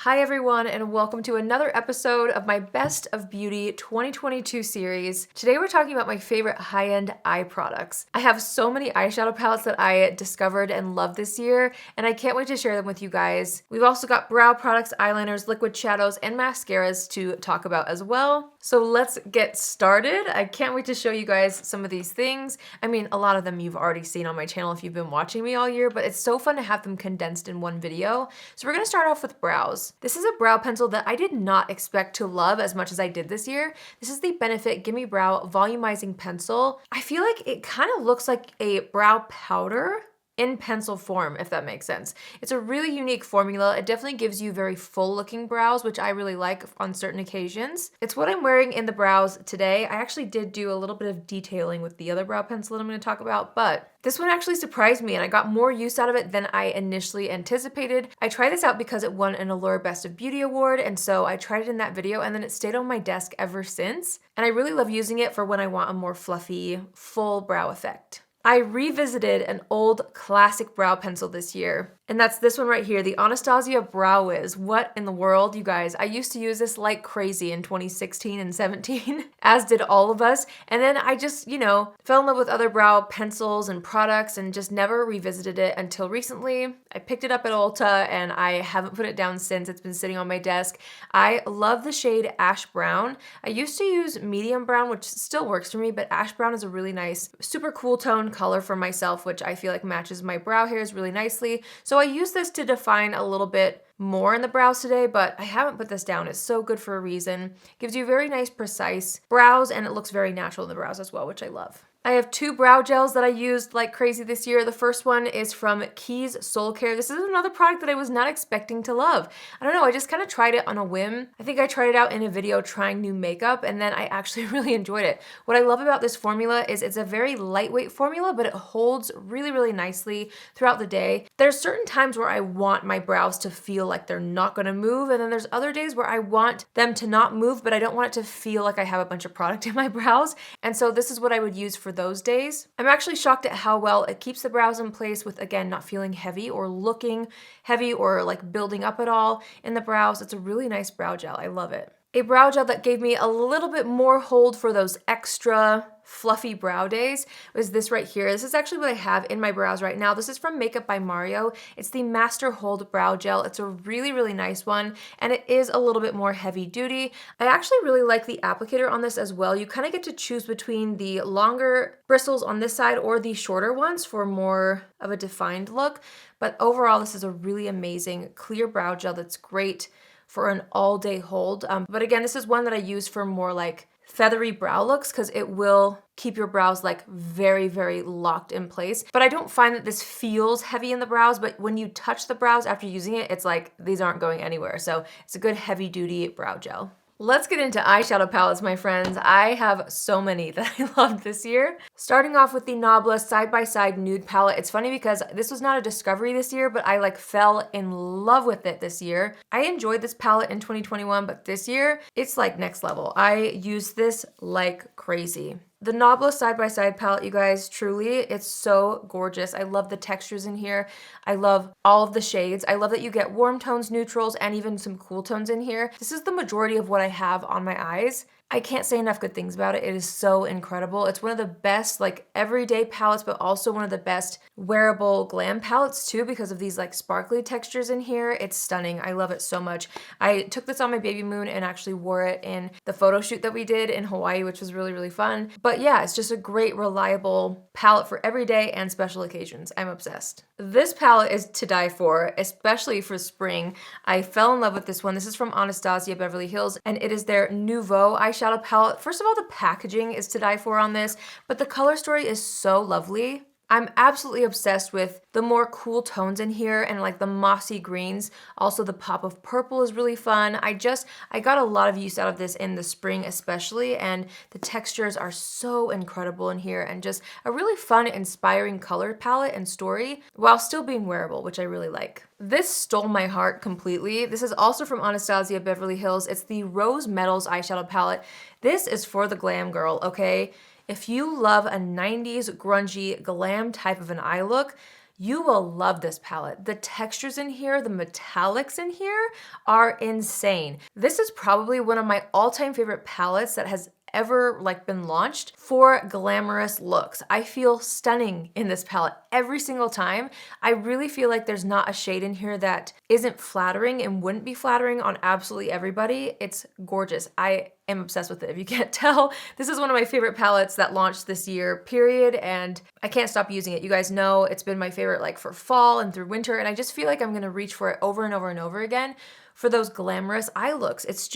Hi everyone, and welcome to another episode of my Best of Beauty 2022 series. Today we're talking about my favorite high-end eye products. I have so many eyeshadow palettes that I discovered and loved this year, and I can't wait to share them with you guys. We've also got brow products, eyeliners, liquid shadows, and mascaras to talk about as well. So let's get started. I can't wait to show you guys some of these things. I mean, a lot of them you've already seen on my channel if you've been watching me all year, but it's so fun to have them condensed in one video. So we're gonna start off with brows. This is a brow pencil that I did not expect to love as much as I did this year. This is the Benefit Gimme Brow Volumizing Pencil. I feel like it kind of looks like a brow powder in pencil form, if that makes sense. It's a really unique formula. It definitely gives you very full looking brows, which I really like on certain occasions. It's what I'm wearing in the brows today. I actually did do a little bit of detailing with the other brow pencil that I'm gonna talk about, but this one actually surprised me and I got more use out of it than I initially anticipated. I tried this out because it won an Allure Best of Beauty award, and so I tried it in that video and then it stayed on my desk ever since. And I really love using it for when I want a more fluffy, full brow effect. I revisited an old classic brow pencil this year, and that's this one right here, the Anastasia Brow Wiz. What in the world, you guys? I used to use this like crazy in 2016 and 17, as did all of us, and then I just, fell in love with other brow pencils and products and just never revisited it until recently. I picked it up at Ulta and I haven't put it down since. It's been sitting on my desk. I love the shade Ash Brown. I used to use medium brown, which still works for me, but Ash Brown is a really nice, super cool tone color for myself, which I feel like matches my brow hairs really nicely. So I use this to define a little bit more in the brows today, but I haven't put this down. It's so good for a reason. Gives you very nice, precise brows, and it looks very natural in the brows as well, which I love. I have two brow gels that I used like crazy this year. The first one is from Keys Soul Care. This is another product that I was not expecting to love. I don't know, I just kind of tried it on a whim. I think I tried it out in a video trying new makeup, and then I actually really enjoyed it. What I love about this formula is it's a very lightweight formula, but it holds really, really nicely throughout the day. There's certain times where I want my brows to feel like they're not gonna move, and then there's other days where I want them to not move, but I don't want it to feel like I have a bunch of product in my brows. And so this is what I would use for those days. I'm actually shocked at how well it keeps the brows in place with, again, not feeling heavy or looking heavy or like building up at all in the brows. It's a really nice brow gel. I love it. A brow gel that gave me a little bit more hold for those extra fluffy brow days was this right here. This is actually what I have in my brows right now. This is from Makeup by Mario. It's the Master Hold Brow Gel. It's a really, really nice one, and it is a little bit more heavy duty. I actually really like the applicator on this as well. You kind of get to choose between the longer bristles on this side or the shorter ones for more of a defined look. But overall, this is a really amazing clear brow gel that's great for an all-day hold. But again, this is one that I use for more like feathery brow looks because it will keep your brows like very, very locked in place. But I don't find that this feels heavy in the brows, but when you touch the brows after using it, it's like these aren't going anywhere. So it's a good heavy duty brow gel. Let's get into eyeshadow palettes, my friends. I have so many that I loved this year. Starting off with the Nabla Side by Side Nude Palette. It's funny because this was not a discovery this year, but I like fell in love with it this year. I enjoyed this palette in 2021, but this year, it's like next level. I use this like crazy. The Nabla Side by Side palette, you guys, truly, it's so gorgeous. I love the textures in here. I love all of the shades. I love that you get warm tones, neutrals, and even some cool tones in here. This is the majority of what I have on my eyes. I can't say enough good things about it. It is so incredible. It's one of the best like everyday palettes, but also one of the best wearable glam palettes too because of these like sparkly textures in here. It's stunning. I love it so much. I took this on my baby moon and actually wore it in the photo shoot that we did in Hawaii, which was really, really fun. But yeah, it's just a great, reliable palette for everyday and special occasions. I'm obsessed. This palette is to die for, especially for spring. I fell in love with this one. This is from Anastasia Beverly Hills, and it is their Nouveau eyeshadow palette. First of all, the packaging is to die for on this, but the color story is so lovely. I'm absolutely obsessed with the more cool tones in here and like the mossy greens. Also the pop of purple is really fun. I got a lot of use out of this in the spring especially, and the textures are so incredible in here and just a really fun, inspiring color palette and story while still being wearable, which I really like. This stole my heart completely. This is also from Anastasia Beverly Hills. It's the Rose Metals eyeshadow palette. This is for the glam girl, okay? If you love a 90s grungy glam type of an eye look, You will love this palette. The textures in here, the metallics in here are insane. This is probably one of my all-time favorite palettes that has ever like been launched for glamorous looks. I feel stunning in this palette every single time. I really feel like there's not a shade in here that isn't flattering and wouldn't be flattering on absolutely everybody. It's gorgeous. I am obsessed with it. If you can't tell, this is one of my favorite palettes that launched this year, period, and I can't stop using it. You guys know it's been my favorite like for fall and through winter, and I just feel like I'm gonna reach for it over and over and over again for those glamorous eye looks. It's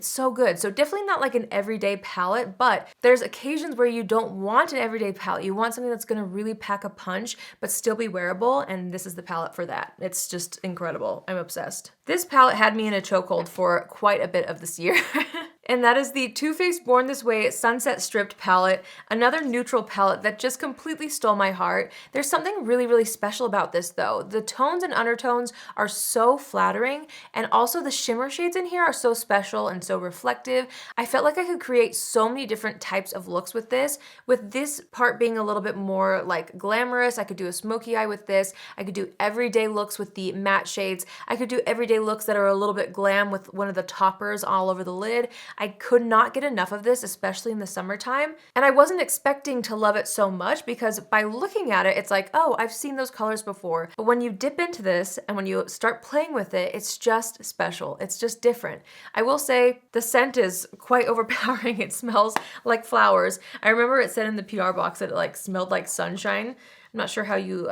so good. So definitely not like an everyday palette, but there's occasions where you don't want an everyday palette. You want something that's gonna really pack a punch, but still be wearable, and this is the palette for that. It's just incredible. I'm obsessed. This palette had me in a chokehold for quite a bit of this year. And that is the Too Faced Born This Way Sunset Stripped palette, another neutral palette that just completely stole my heart. There's something really, really special about this though. The tones and undertones are so flattering, and also the shimmer shades in here are so special and so reflective. I felt like I could create so many different types of looks with this part being a little bit more like glamorous. I could do a smoky eye with this. I could do everyday looks with the matte shades. I could do everyday looks that are a little bit glam with one of the toppers all over the lid. I could not get enough of this, especially in the summertime. And I wasn't expecting to love it so much because by looking at it, it's like, oh, I've seen those colors before. But when you dip into this and when you start playing with it, it's just special. It's just different. I will say the scent is quite overpowering. It smells like flowers. I remember it said in the PR box that it like smelled like sunshine. I'm not sure how you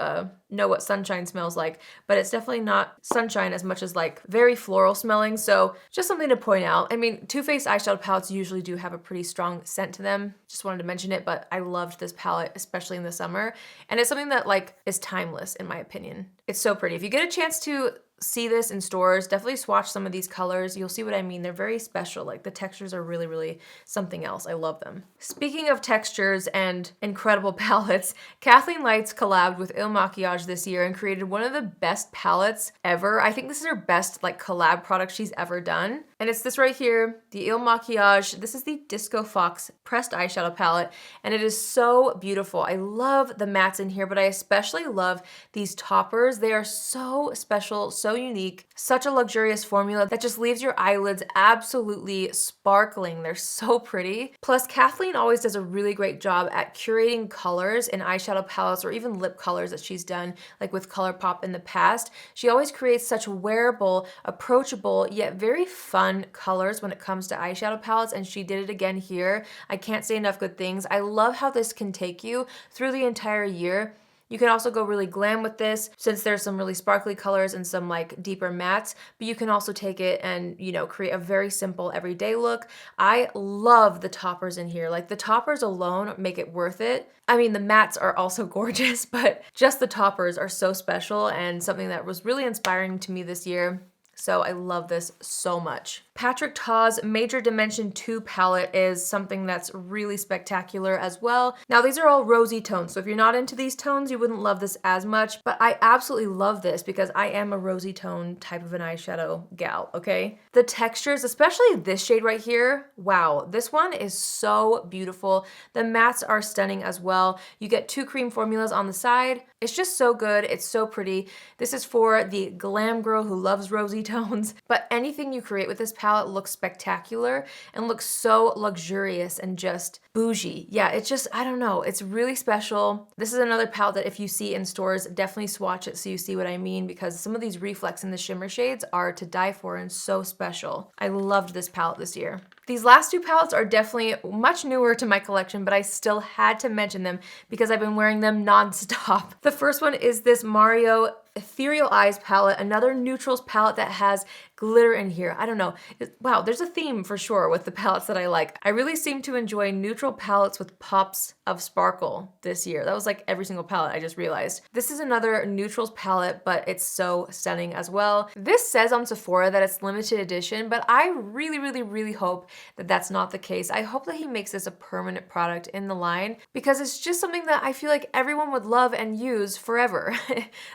know what sunshine smells like, but it's definitely not sunshine as much as like very floral smelling. So just something to point out. I mean, Too Faced eyeshadow palettes usually do have a pretty strong scent to them. Just wanted to mention it, but I loved this palette, especially in the summer. And it's something that like is timeless in my opinion. It's so pretty. If you get a chance to see this in stores, definitely swatch some of these colors. You'll see what I mean. They're very special. Like the textures are really, really something else. I love them. Speaking of textures and incredible palettes, Kathleen Lights collabed with Il Makiage this year and created one of the best palettes ever. I think this is her best like collab product she's ever done. And it's this right here, the Il Makiage. This is the Disco Fox pressed eyeshadow palette, and it is so beautiful. I love the mattes in here, but I especially love these toppers. They are so special, so unique, such a luxurious formula that just leaves your eyelids absolutely sparkling. They're so pretty. Plus, Kathleen always does a really great job at curating colors in eyeshadow palettes or even lip colors that she's done, like with ColourPop in the past. She always creates such wearable, approachable, yet very fun colors when it comes to eyeshadow palettes, and she did it again here. I can't say enough good things. I love how this can take you through the entire year. You can also go really glam with this since there's some really sparkly colors and some like deeper mattes, but you can also take it and, you know, create a very simple everyday look. I love the toppers in here. Like the toppers alone make it worth it. I mean, the mattes are also gorgeous, but just the toppers are so special and something that was really inspiring to me this year. So I love this so much. Patrick Ta's Major Dimension 2 palette is something that's really spectacular as well. Now these are all rosy tones, so if you're not into these tones, you wouldn't love this as much, but I absolutely love this because I am a rosy tone type of an eyeshadow gal, okay? The textures, especially this shade right here, wow, this one is so beautiful. The mattes are stunning as well. You get two cream formulas on the side. It's just so good, it's so pretty. This is for the glam girl who loves rosy tones, but anything you create with this palette looks spectacular and looks so luxurious and just bougie. Yeah, it's just, I don't know, it's really special. This is another palette that if you see in stores, definitely swatch it so you see what I mean, because some of these reflex and the shimmer shades are to die for and so special. I loved this palette this year. These last two palettes are definitely much newer to my collection, but I still had to mention them because I've been wearing them nonstop. The first one is this Mario Ethereal Eyes palette, another neutrals palette that has glitter in here. I don't know. Wow, there's a theme for sure with the palettes that I like. I really seem to enjoy neutral palettes with pops of sparkle this year. That was like every single palette, I just realized. This is another neutrals palette, but it's so stunning as well. This says on Sephora that it's limited edition, but I really, really, really hope that that's not the case. I hope that he makes this a permanent product in the line because it's just something that I feel like everyone would love and use forever.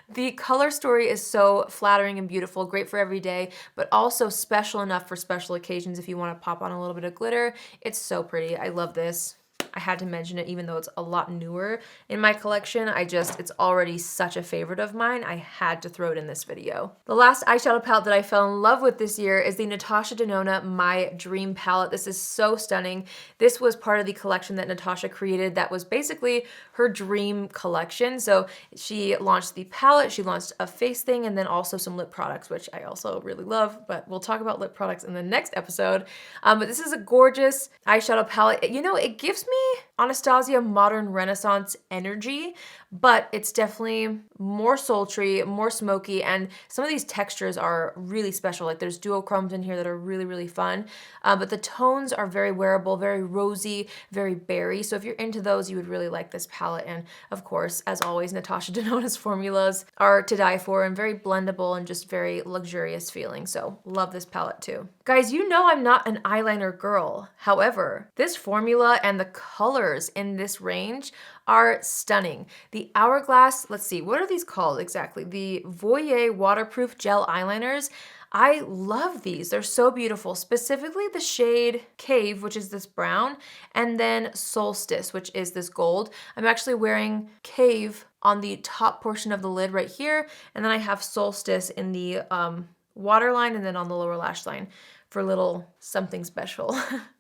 The color story is so flattering and beautiful, great for every day, but also special enough for special occasions if you want to pop on a little bit of glitter. It's so pretty. I love this. I had to mention it even though it's a lot newer in my collection. It's already such a favorite of mine. I had to throw it in this video. The last eyeshadow palette that I fell in love with this year is the Natasha Denona My Dream palette. This is so stunning. This was part of the collection that Natasha created that was basically her dream collection. So she launched the palette, she launched a face thing, and then also some lip products, which I also really love, but we'll talk about lip products in the next episode. But this is a gorgeous eyeshadow palette. You know, it gives me Anastasia Modern Renaissance energy, but it's definitely more sultry, more smoky, and some of these textures are really special. Like there's duochromes in here that are really, really fun, but the tones are very wearable, very rosy, very berry. So if you're into those, you would really like this palette. And of course, as always, Natasha Denona's formulas are to die for and very blendable and just very luxurious feeling. So love this palette too. Guys, you know I'm not an eyeliner girl. However, this formula and the colors in this range are stunning. The Hourglass, let's see, what are these called exactly? The Voyer Waterproof Gel Eyeliners. I love these. They're so beautiful, specifically the shade Cave, which is this brown, and then Solstice, which is this gold. I'm actually wearing Cave on the top portion of the lid right here, and then I have Solstice in the waterline and then on the lower lash line for a little something special.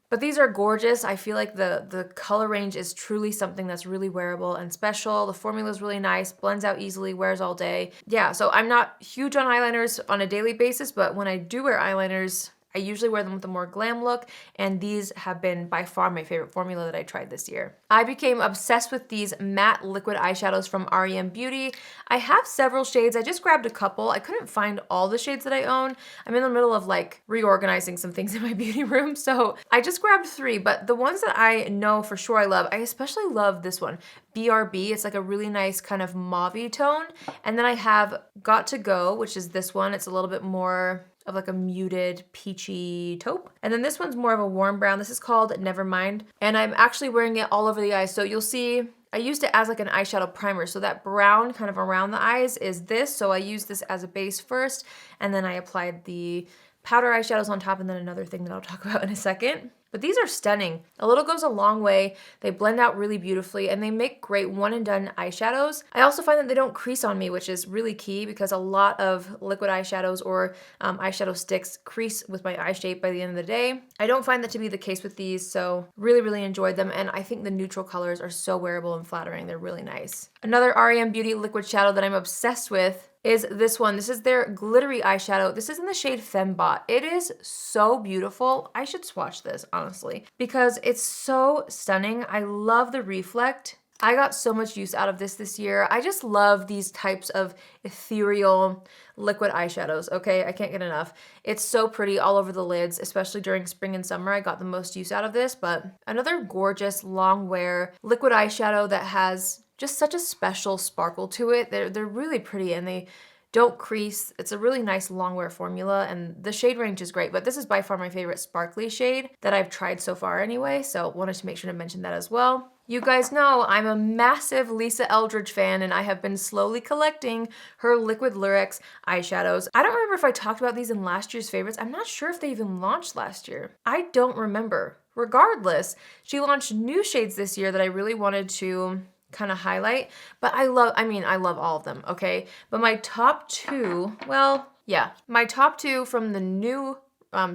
But these are gorgeous. I feel like the color range is truly something that's really wearable and special. The formula is really nice, blends out easily, wears all day. Yeah, so I'm not huge on eyeliners on a daily basis, but when I do wear eyeliners, I usually wear them with a more glam look, and these have been by far my favorite formula that I tried this year. I became obsessed with these matte liquid eyeshadows from REM Beauty. I have several shades. I just grabbed a couple. I couldn't find all the shades that I own. I'm in the middle of like reorganizing some things in my beauty room, so I just grabbed 3, but the ones that I know for sure I love, I especially love this one, BRB. It's like a really nice kind of mauve-y tone. And then I have Got to Go, which is this one. It's a little bit more of like a muted peachy taupe. And then this one's more of a warm brown. This is called Nevermind. And I'm actually wearing it all over the eyes. So you'll see, I used it as like an eyeshadow primer. So that brown kind of around the eyes is this. So I used this as a base first, and then I applied the powder eyeshadows on top, and then another thing that I'll talk about in a second. But these are stunning. A little goes a long way. They blend out really beautifully, and they make great one and done eyeshadows. I also find that they don't crease on me, which is really key because a lot of liquid eyeshadows or eyeshadow sticks crease with my eye shape by the end of the day. I don't find that to be the case with these, so really, really enjoyed them. And I think the neutral colors are so wearable and flattering. They're really nice. Another REM Beauty liquid shadow that I'm obsessed with is this one. This is their glittery eyeshadow. This is in the shade Fembot. It is so beautiful. I should swatch this, honestly, because it's so stunning. I love the reflect. I got so much use out of this year. I just love these types of ethereal liquid eyeshadows, okay? I can't get enough. It's so pretty all over the lids, especially during spring and summer. I got the most use out of this, but another gorgeous long wear liquid eyeshadow that has just such a special sparkle to it. They're really pretty, and they don't crease. It's a really nice long wear formula, and the shade range is great, but this is by far my favorite sparkly shade that I've tried so far anyway, so wanted to make sure to mention that as well. You guys know I'm a massive Lisa Eldridge fan, and I have been slowly collecting her Liquid Lyrics eyeshadows. I don't remember if I talked about these in last year's favorites. I'm not sure if they even launched last year. I don't remember. Regardless, she launched new shades this year that I really wanted to kind of highlight, but I love all of them, okay? But my top 2, well, yeah, my top 2 from the new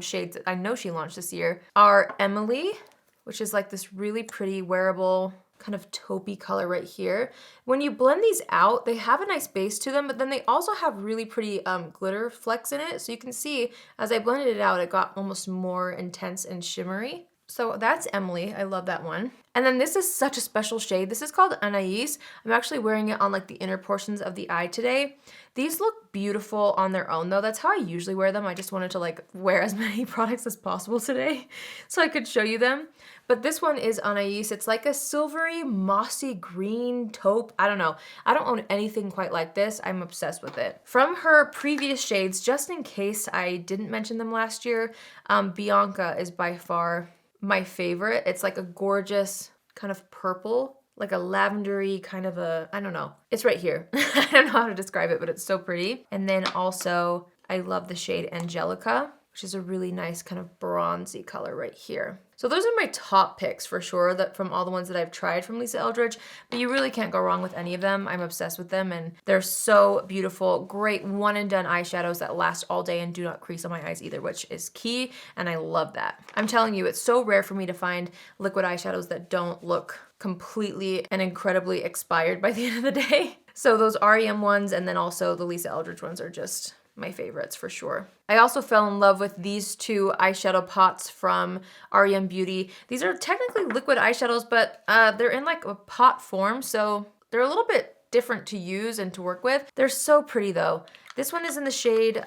shades that I know she launched this year are Emily, which is like this really pretty wearable kind of taupey color right here. When you blend these out, they have a nice base to them, but then they also have really pretty glitter flecks in it. So you can see as I blended it out, it got almost more intense and shimmery. So that's Emily. I love that one. And then this is such a special shade. This is called Anais. I'm actually wearing it on like the inner portions of the eye today. These look beautiful on their own though. That's how I usually wear them. I just wanted to like wear as many products as possible today so I could show you them. But this one is Anais. It's like a silvery, mossy green taupe. I don't know. I don't own anything quite like this. I'm obsessed with it. From her previous shades, just in case I didn't mention them last year, Bianca is by far my favorite. It's like a gorgeous kind of purple, like a lavendery kind of a, I don't know. It's right here. I don't know how to describe it, but it's so pretty. And then also I love the shade Angelica, which is a really nice kind of bronzy color right here. So those are my top picks for sure, that from all the ones that I've tried from Lisa Eldridge, but you really can't go wrong with any of them. I'm obsessed with them and they're so beautiful. Great one and done eyeshadows that last all day and do not crease on my eyes either, which is key, and I love that. I'm telling you, it's so rare for me to find liquid eyeshadows that don't look completely and incredibly expired by the end of the day. So those REM ones and then also the Lisa Eldridge ones are just my favorites for sure. I also fell in love with these two eyeshadow pots from REM Beauty. These are technically liquid eyeshadows, but they're in like a pot form, so they're a little bit different to use and to work with. They're so pretty though. This one is in the shade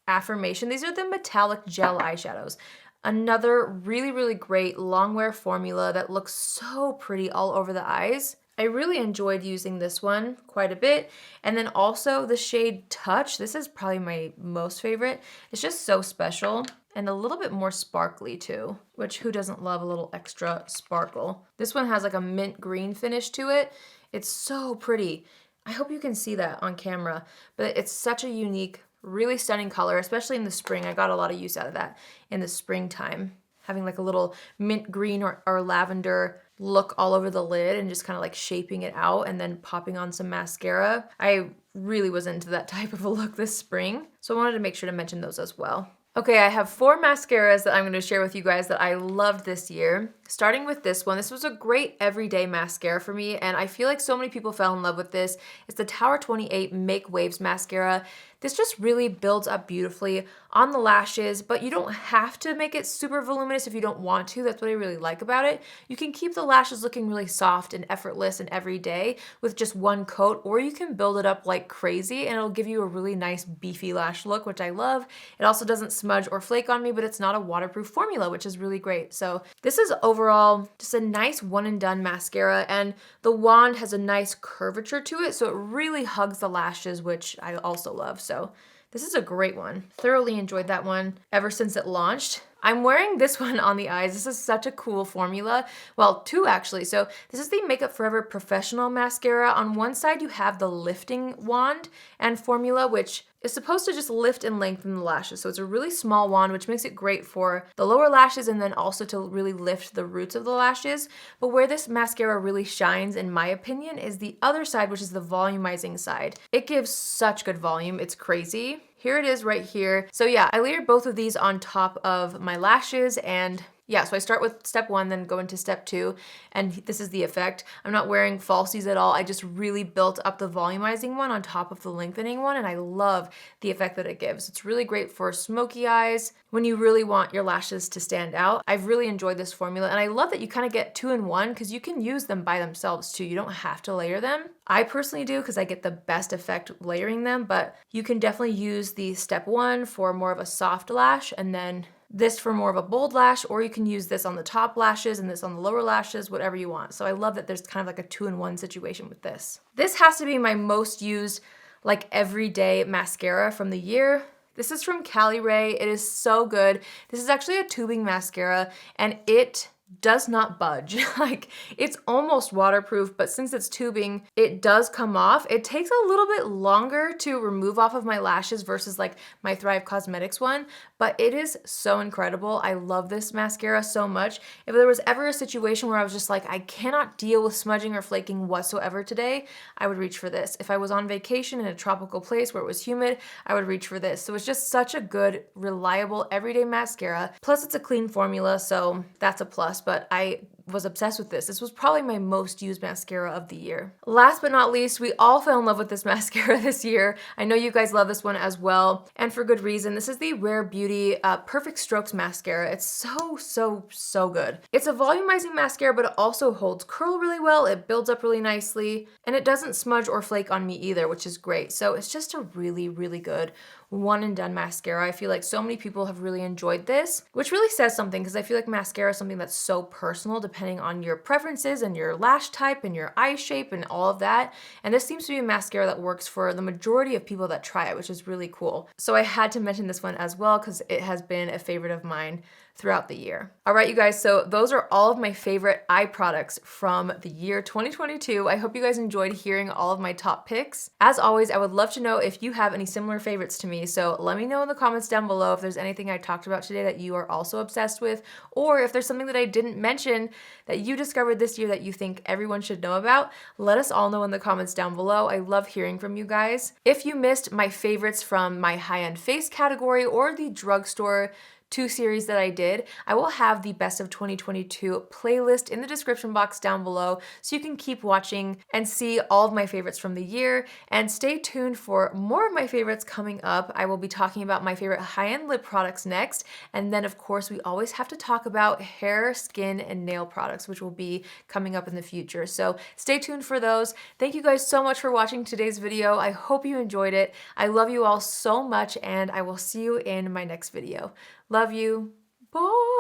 Affirmation. These are the metallic gel eyeshadows. Another really, really great long wear formula that looks so pretty all over the eyes. I really enjoyed using this one quite a bit. And then also the shade Touch. This is probably my most favorite. It's just so special and a little bit more sparkly too, which who doesn't love a little extra sparkle? This one has like a mint green finish to it. It's so pretty. I hope you can see that on camera, but it's such a unique, really stunning color, especially in the spring. I got a lot of use out of that in the springtime. Having like a little mint green or lavender look all over the lid and just kind of like shaping it out and then popping on some mascara. I really was into that type of a look this spring, so I wanted to make sure to mention those as well. Okay, I have 4 mascaras that I'm going to share with you guys that I loved this year. Starting with this one. This was a great everyday mascara for me, and I feel like so many people fell in love with this. It's the Tower 28 Make Waves Mascara. This just really builds up beautifully on the lashes, but you don't have to make it super voluminous if you don't want to. That's what I really like about it. You can keep the lashes looking really soft and effortless and everyday with just one coat, or you can build it up like crazy and it'll give you a really nice beefy lash look, which I love. It also doesn't smudge or flake on me, but it's not a waterproof formula, which is really great. So this is overall just a nice one and done mascara, and the wand has a nice curvature to it, so it really hugs the lashes, which I also love. So this is a great one. Thoroughly enjoyed that one ever since it launched. I'm wearing this one on the eyes. This is such a cool formula. Well, 2 actually. So this is the Makeup Forever Professional Mascara. On one side, you have the lifting wand and formula, which is supposed to just lift and lengthen the lashes. So it's a really small wand, which makes it great for the lower lashes and then also to really lift the roots of the lashes. But where this mascara really shines, in my opinion, is the other side, which is the volumizing side. It gives such good volume. It's crazy. Here it is right here. So yeah, I layered both of these on top of my lashes, and yeah, so I start with step 1, then go into step 2, and this is the effect. I'm not wearing falsies at all. I just really built up the volumizing one on top of the lengthening one, and I love the effect that it gives. It's really great for smoky eyes when you really want your lashes to stand out. I've really enjoyed this formula, and I love that you kind of get 2 in 1 because you can use them by themselves too. You don't have to layer them. I personally do because I get the best effect layering them, but you can definitely use the step 1 for more of a soft lash, and then this for more of a bold lash, or you can use this on the top lashes and this on the lower lashes, whatever you want. So I love that there's kind of like a 2 in 1 situation with this. This has to be my most used like everyday mascara from the year. This is from Cali Ray. It is so good. This is actually a tubing mascara, and it does not budge. Like, it's almost waterproof, but since it's tubing, it does come off. It takes a little bit longer to remove off of my lashes versus like my Thrive Cosmetics one, but it is so incredible. I love this mascara so much. If there was ever a situation where I was just like, I cannot deal with smudging or flaking whatsoever today, I would reach for this. If I was on vacation in a tropical place where it was humid, I would reach for this. So it's just such a good, reliable, everyday mascara. Plus it's a clean formula, so that's a plus. But I was obsessed with this. This was probably my most used mascara of the year. Last but not least, we all fell in love with this mascara this year. I know you guys love this one as well, and for good reason. This is the Rare Beauty Perfect Strokes Mascara. It's so good. It's a volumizing mascara, but it also holds curl really well. It builds up really nicely, and it doesn't smudge or flake on me either, which is great. So it's just a really, really good one and done mascara. I feel like so many people have really enjoyed this, which really says something because I feel like mascara is something that's so personal depending on your preferences and your lash type and your eye shape and all of that. And this seems to be a mascara that works for the majority of people that try it, which is really cool. So I had to mention this one as well because it has been a favorite of mine throughout the year. All right, you guys, so those are all of my favorite eye products from the year 2022. I hope you guys enjoyed hearing all of my top picks. As always, I would love to know if you have any similar favorites to me, so let me know in the comments down below if there's anything I talked about today that you are also obsessed with, or if there's something that I didn't mention that you discovered this year that you think everyone should know about. Let us all know in the comments down below. I love hearing from you guys. If you missed my favorites from my high-end face category or the drugstore 2 series that I did, I will have the best of 2022 playlist in the description box down below so you can keep watching and see all of my favorites from the year. And stay tuned for more of my favorites coming up. I will be talking about my favorite high-end lip products next. And then of course, we always have to talk about hair, skin, and nail products, which will be coming up in the future. So stay tuned for those. Thank you guys so much for watching today's video. I hope you enjoyed it. I love you all so much, and I will see you in my next video. Love you. Bye.